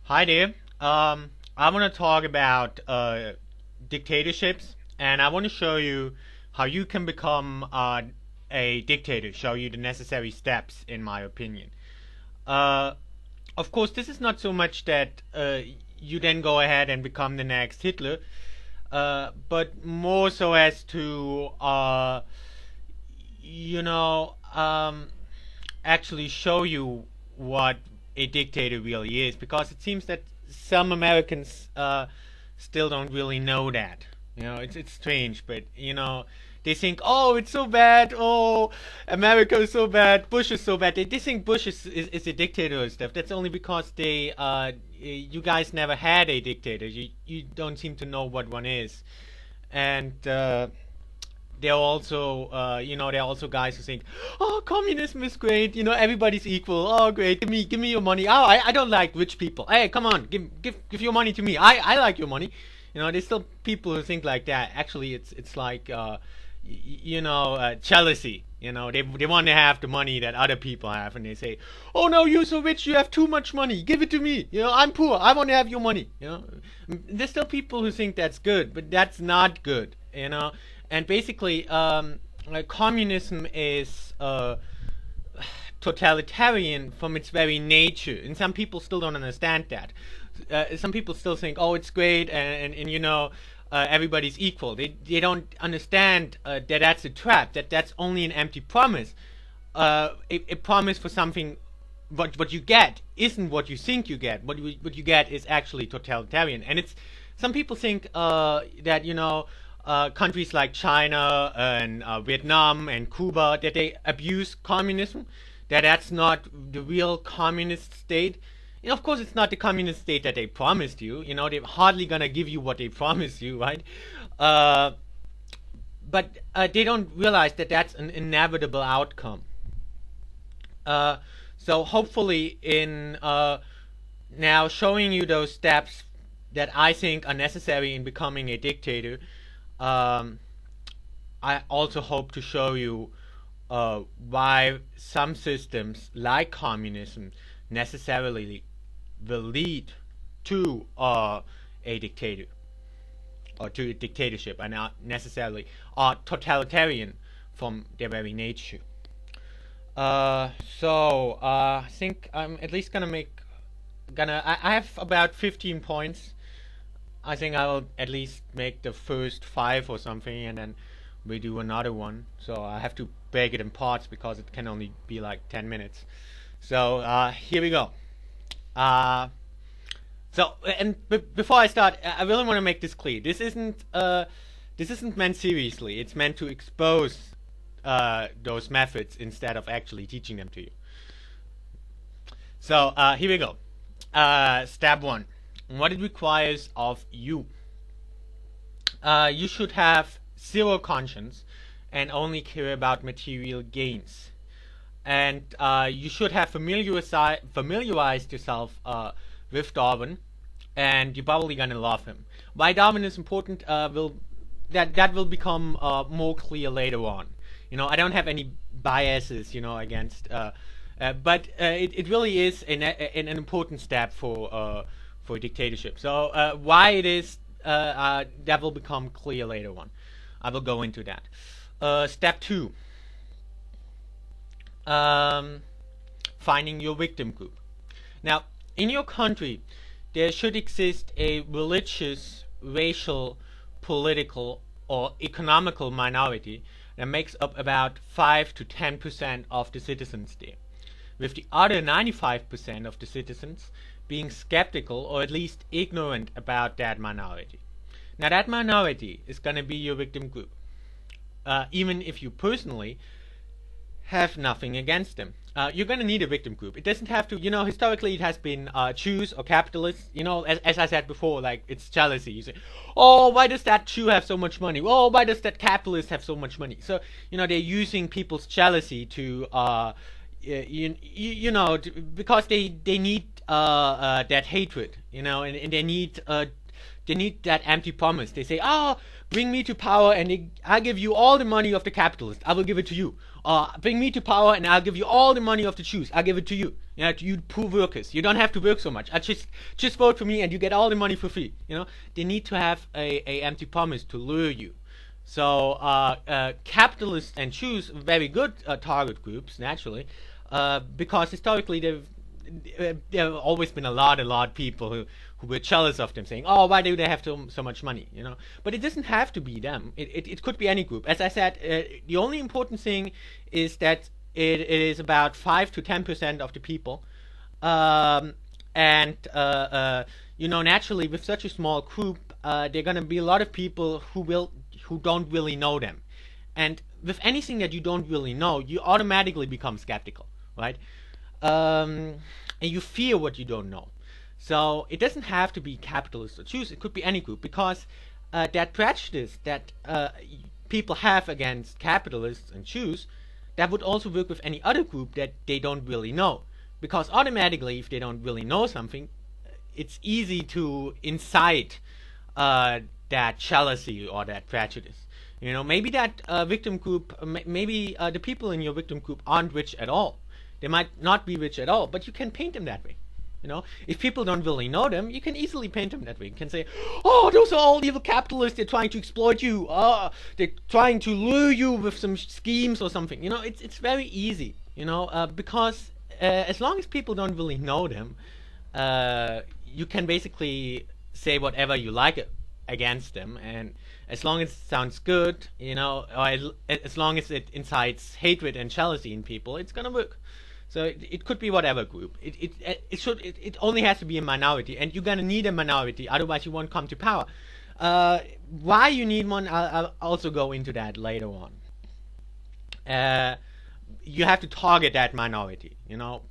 Hi there. I want to talk about dictatorships, and I want to show you how you can become a dictator. Show you the necessary steps, in my opinion. Uh, of course, this is not so much that you then go ahead and become the next Hitler, but more so as to you know, actually show you what a dictator really is, because it seems that some Americans still don't really know that. It's strange, but they think, oh, it's so bad. Oh, America is so bad. Bush is so bad. They think Bush is a dictator and stuff. That's only because you guys never had a dictator. You don't seem to know what one is, and there are also guys who think, oh, communism is great. Everybody's equal. Oh, great. Give me your money. Oh, I don't like rich people. Hey, come on, give your money to me. I like your money. There's still people who think like that. Actually, it's like, jealousy. They want to have the money that other people have, and they say, oh no, you're so rich, you have too much money. Give it to me. I'm poor. I want to have your money. There's still people who think that's good, but that's not good. And basically, communism is totalitarian from its very nature, and some people still don't understand that. Some people still think, oh, it's great, and everybody's equal. They don't understand that that's a trap, that's only an empty promise. A promise for something, what you get isn't what you think you get. What you get is actually totalitarian. And it's some people think that countries like China and Vietnam and Cuba, that they abuse communism, that's not the real communist state. Of course, it's not the communist state that they promised you. They're hardly gonna give you what they promised you, right? But they don't realize that that's an inevitable outcome. So hopefully, in now showing you those steps that I think are necessary in becoming a dictator, I also hope to show you why some systems like communism necessarily will lead to a dictator or to a dictatorship, and not necessarily are totalitarian from their very nature. I think I'm at least I have about 15 points. I think I'll at least make the first 5 or something, and then we do another one. So I have to break it in parts because it can only be like 10 minutes. So here we go. Before I start, I really want to make this clear. This isn't meant seriously. It's meant to expose those methods instead of actually teaching them to you. So here we go. Step 1. What it requires of you. You should have zero conscience and only care about material gains. And you should have familiarized yourself with Darwin, and you're probably gonna love him. Why Darwin is important that will become more clear later on. I don't have any biases, against, but it really is an important step for dictatorship. So why it is, that will become clear later on. I will go into that. Step 2. Finding your victim group. Now, in your country, there should exist a religious, racial, political, or economical minority that makes up about 5 to 10% of the citizens there, with the other 95% of the citizens being skeptical or at least ignorant about that minority. Now, that minority is going to be your victim group, even if you personally have nothing against them. You're going to need a victim group. It doesn't have to, historically it has been Jews or capitalists. As I said before, like, it's jealousy. You say, oh, why does that Jew have so much money? Oh, why does that capitalist have so much money? So, they're using people's jealousy to, because they need that hatred, and they need that empty promise. They say, oh, bring me to power and I'll give you all the money of the capitalist. I will give it to you. Bring me to power and I'll give you all the money of the Jews. I'll give it to you. You know, you poor workers, you don't have to work so much. I just vote for me and you get all the money for free. You know, they need to have a empty promise to lure you. So capitalists and Jews very good target groups naturally, because historically there have always been a lot of people who were jealous of them, saying, "Oh, why do they have so much money?" You know, but it doesn't have to be them. It could be any group. As I said, the only important thing is that it is about 5 to 10% of the people, and you know, naturally with such a small group, there are gonna be a lot of people who don't really know them, and with anything that you don't really know, you automatically become skeptical, right? And you fear what you don't know. So it doesn't have to be capitalists or Jews. It could be any group, because that prejudice that people have against capitalists and Jews, that would also work with any other group that they don't really know. Because automatically, if they don't really know something, it's easy to incite that jealousy or that prejudice. You know, maybe that victim group, maybe the people in your victim group aren't rich at all. They might not be rich at all, but you can paint them that way. You know, if people don't really know them, you can easily paint them that way. You can say, "Oh, those are all evil capitalists. They're trying to exploit you. They're trying to lure you with some schemes or something." You know, it's very easy. You know, because as long as people don't really know them, you can basically say whatever you like against them, and as long as it sounds good, you know, or as long as it incites hatred and jealousy in people, it's gonna work. So it could be whatever group. It only has to be a minority, and you're gonna need a minority, otherwise you won't come to power. Why you need one, I'll also go into that later on. You have to target that minority, you know,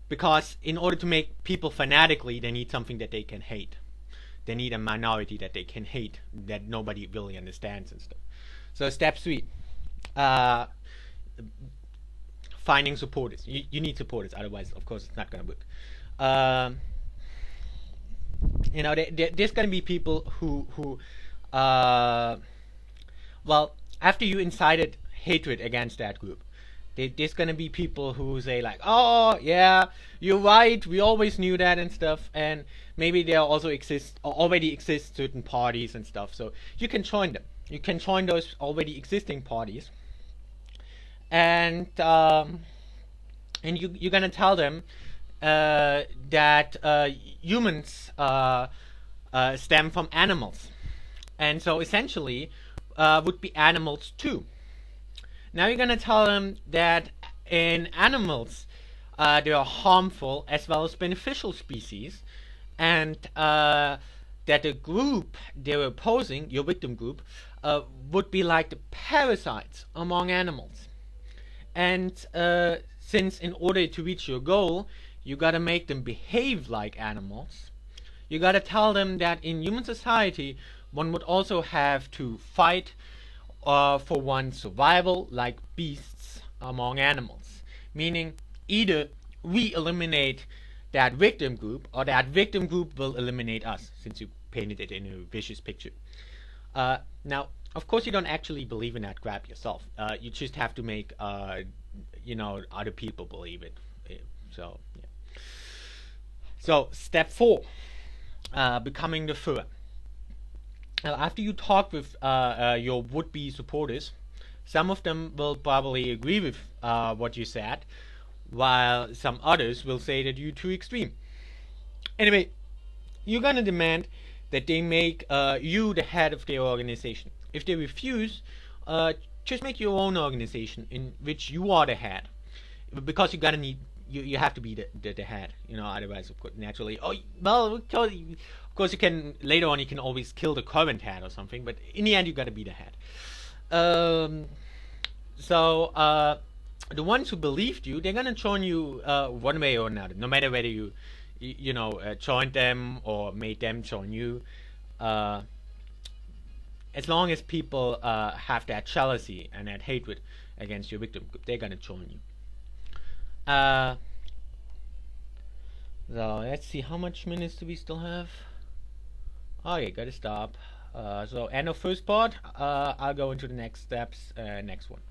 because in order to make people fanatically, they need something that they can hate. They need a minority that they can hate, that nobody really understands and stuff. So step 3. Finding supporters. You need supporters, otherwise, of course, it's not going to work. You know, there's going to be people who well, after you incited hatred against that group, there's going to be people who say like, "Oh, yeah, you're right, we always knew that," and stuff, and maybe there already exist certain parties and stuff, so you can join them. You can join those already existing parties, and you're gonna tell them that humans stem from animals, and so essentially would be animals too. Now you're gonna tell them that in animals there are harmful as well as beneficial species, and that the group they're opposing, your victim group, would be like the parasites among animals. And since in order to reach your goal, you gotta make them behave like animals, you gotta tell them that in human society, one would also have to fight for one's survival like beasts among animals. Meaning, either we eliminate that victim group, or that victim group will eliminate us, since you painted it in a vicious picture. Now, of course, you don't actually believe in that crap yourself. You just have to make, you know, other people believe it. So, yeah. So, step 4, becoming the Führer. After you talk with your would-be supporters, some of them will probably agree with what you said, while some others will say that you're too extreme. Anyway, you're gonna demand that they make you the head of their organization. If they refuse, just make your own organization in which you are the head, because you have to be the head, you know. Otherwise, of course, naturally, of course, you can later on. You can always kill the current head or something, but in the end, you got to be the head. So the ones who believed you, they're gonna join you one way or another, no matter whether you joined them or made them join you. As long as people have that jealousy and that hatred against your victim group, they're gonna join you. So let's see, how much minutes do we still have? Okay, gotta stop. So end of first part. I'll go into the next steps next one.